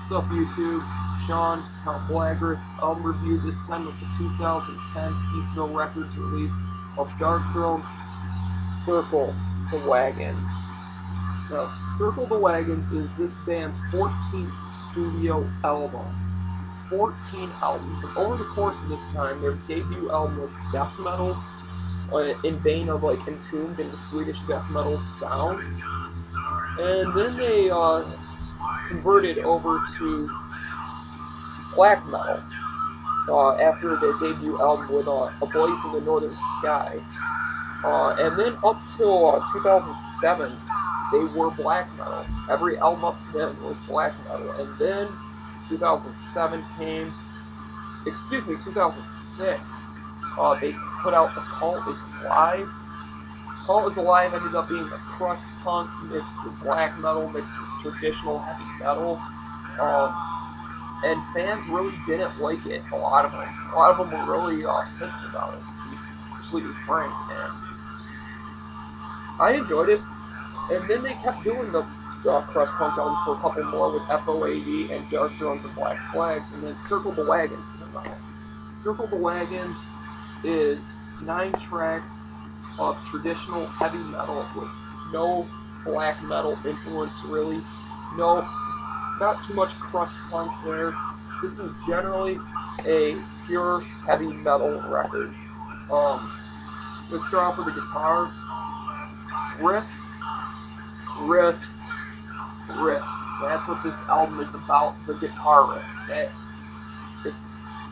What's up, YouTube? Sean, CountBlagorath, album review, this time with the 2010 Peaceville Records release of Darkthrone, Circle the Wagons. Now, Circle the Wagons is this band's 14th studio album. 14 albums, and over the course of this time, their debut album was death metal, in vein of like Entombed into Swedish death metal sound. And then they converted over to black metal after their debut album with A Blaze in the Northern Sky. And then up till 2007, they were black metal. Every album up to then was black metal. And then 2007 came, 2006, they put out The Cult is Alive. Cult is Alive ended up being a crust punk mixed with black metal, mixed with traditional heavy metal. And fans really didn't like it, a lot of them were really pissed about it, to be completely frank, and I enjoyed it. And then they kept doing the crust punk albums for a couple more with FOAD and Darkthrones and Black Flags, and then Circle the Wagons came out. Circle the Wagons is 9 tracks of traditional heavy metal with no black metal influence, really. Not too much crust punk there. This is generally a pure heavy metal record. Let's start off with the guitar. Riffs. That's what this album is about, the guitar riff. If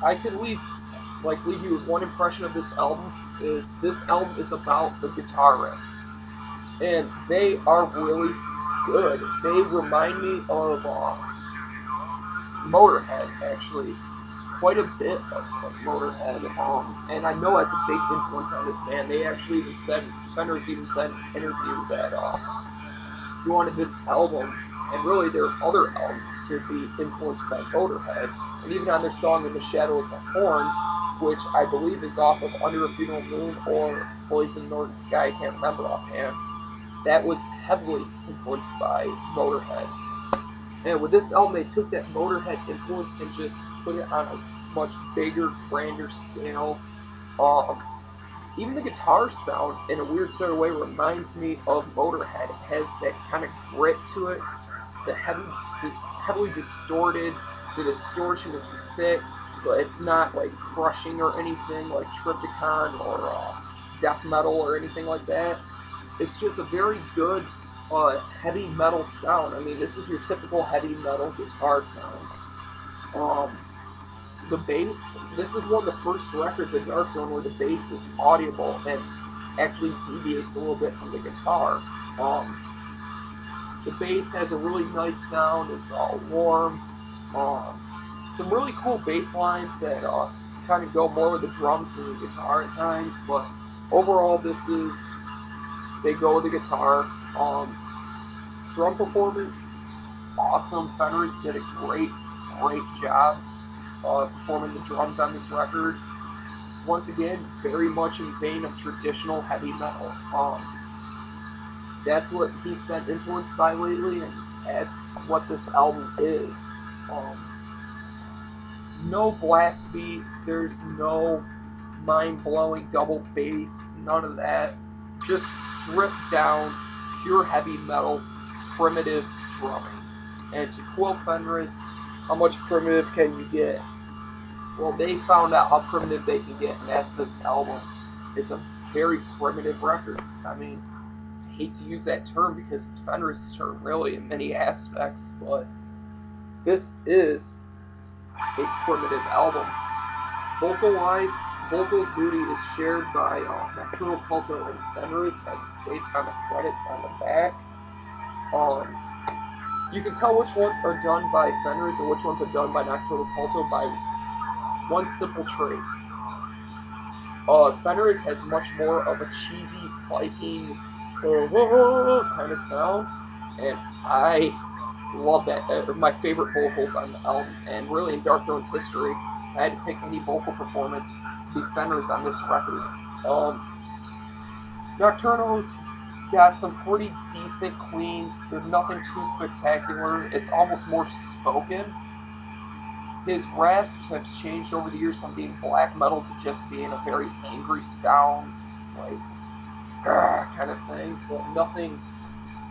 I could leave you with one impression of this album, is this album is about the guitar riffs. And they are really good. They remind me of Motorhead, actually, quite a bit of Motorhead, and I know that's a big influence on this band. They actually even said, Fender's even said in an interview that he wanted this album, and really their other albums, to be influenced by Motorhead. And even on their song In the Shadow of the Horns, which I believe is off of Under a Funeral Moon or Blaze in the Northern Sky, I can't remember offhand, that was heavily influenced by Motorhead. And with this album, they took that Motorhead influence and just put it on a much bigger, grander scale. Even the guitar sound, in a weird sort of way, reminds me of Motorhead. It has that kind of grit to it, the heavily distorted. The distortion is thick, but it's not like crushing or anything like Triptykon or death metal or anything like that. It's just a very good heavy metal sound. I mean, this is your typical heavy metal guitar sound. The bass, this is one of the first records of Darkthrone where the bass is audible and actually deviates a little bit from the guitar. The bass has a really nice sound. It's all warm. Some really cool bass lines that kind of go more with the drums than the guitar at times, but overall they go with the guitar. Drum performance, awesome. Fenris did a great job performing the drums on this record. Once again, very much in vein of traditional heavy metal. That's what he's been influenced by lately, and that's what this album is. No blast beats, there's no mind-blowing double bass, none of that. Just stripped down, pure heavy metal, primitive drumming. And to quote Fenris, how much primitive can you get? Well, they found out how primitive they can get, and that's this album. It's a very primitive record. I mean, I hate to use that term because it's Fenris' term, really, in many aspects, but this is a primitive album. Vocal-wise, vocal duty is shared by Nocturnal Culto and Fenris, as it states on the credits on the back. You can tell which ones are done by Fenris and which ones are done by Nocturnal Culto by one simple trait. Fenris has much more of a cheesy, Viking kind of sound, and I love that. My favorite vocals on the album, and really in Darkthrone's history, I had to pick any vocal performance to be Fenris on this record. Nocturnal's got some pretty decent cleans. There's nothing too spectacular. It's almost more spoken. his rasps have changed over the years from being black metal to just being a very angry sound, like kind of thing, but nothing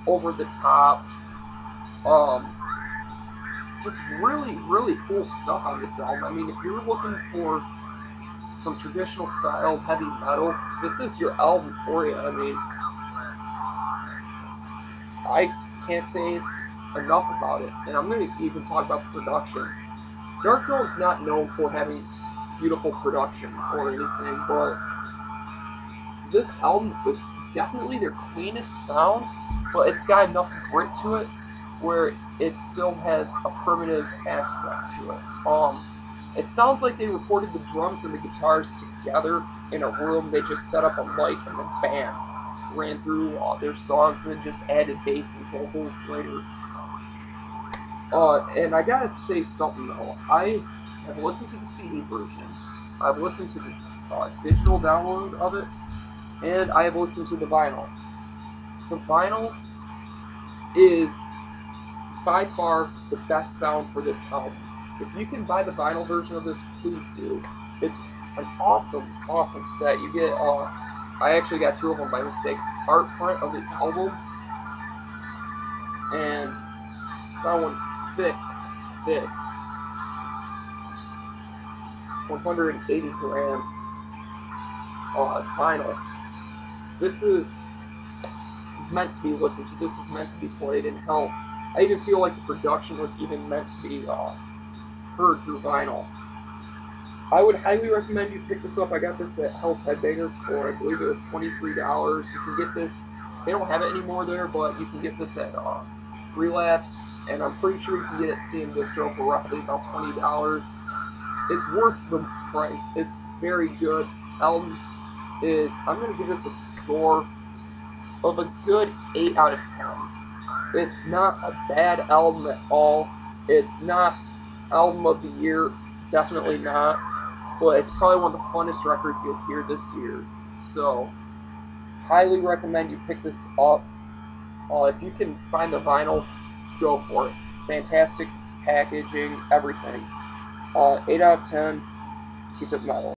over the top. Just really, really cool stuff on this album. I mean, if you're looking for some traditional style heavy metal, this is your album for you. I mean, I can't say enough about it, and I'm going to even talk about the production. Darkthrone's not known for having beautiful production or anything, but this album was definitely their cleanest sound, but it's got enough grit to it where it still has a primitive aspect to it. It sounds like they recorded the drums and the guitars together in a room. They just set up a mic and the band ran through their songs and then just added bass and vocals later. And I gotta say something though. I have listened to the CD version. I've listened to the digital download of it, and I have listened to the vinyl. The vinyl is by far the best sound for this album. If you can buy the vinyl version of this, please do. It's an awesome, awesome set. You get, I actually got 2 of them by mistake, art print of the album, and that one thick, 180 gram vinyl. This is meant to be listened to. This is meant to be played, and hell, I even feel like the production was even meant to be heard through vinyl. I would highly recommend you pick this up. I got this at Hell's Headbangers for, I believe it was $23. You can get this, they don't have it anymore there, but you can get this at Relapse, and I'm pretty sure you can get it at CM Distro for roughly about $20. It's worth the price. It's very good. Album is, I'm going to give this a score of a good 8 out of 10. It's not a bad album at all. It's not album of the year, definitely not, but it's probably one of the funnest records you'll hear this year. So, highly recommend you pick this up. If you can find the vinyl, go for it. Fantastic packaging, everything. 8 out of 10. Keep it metal.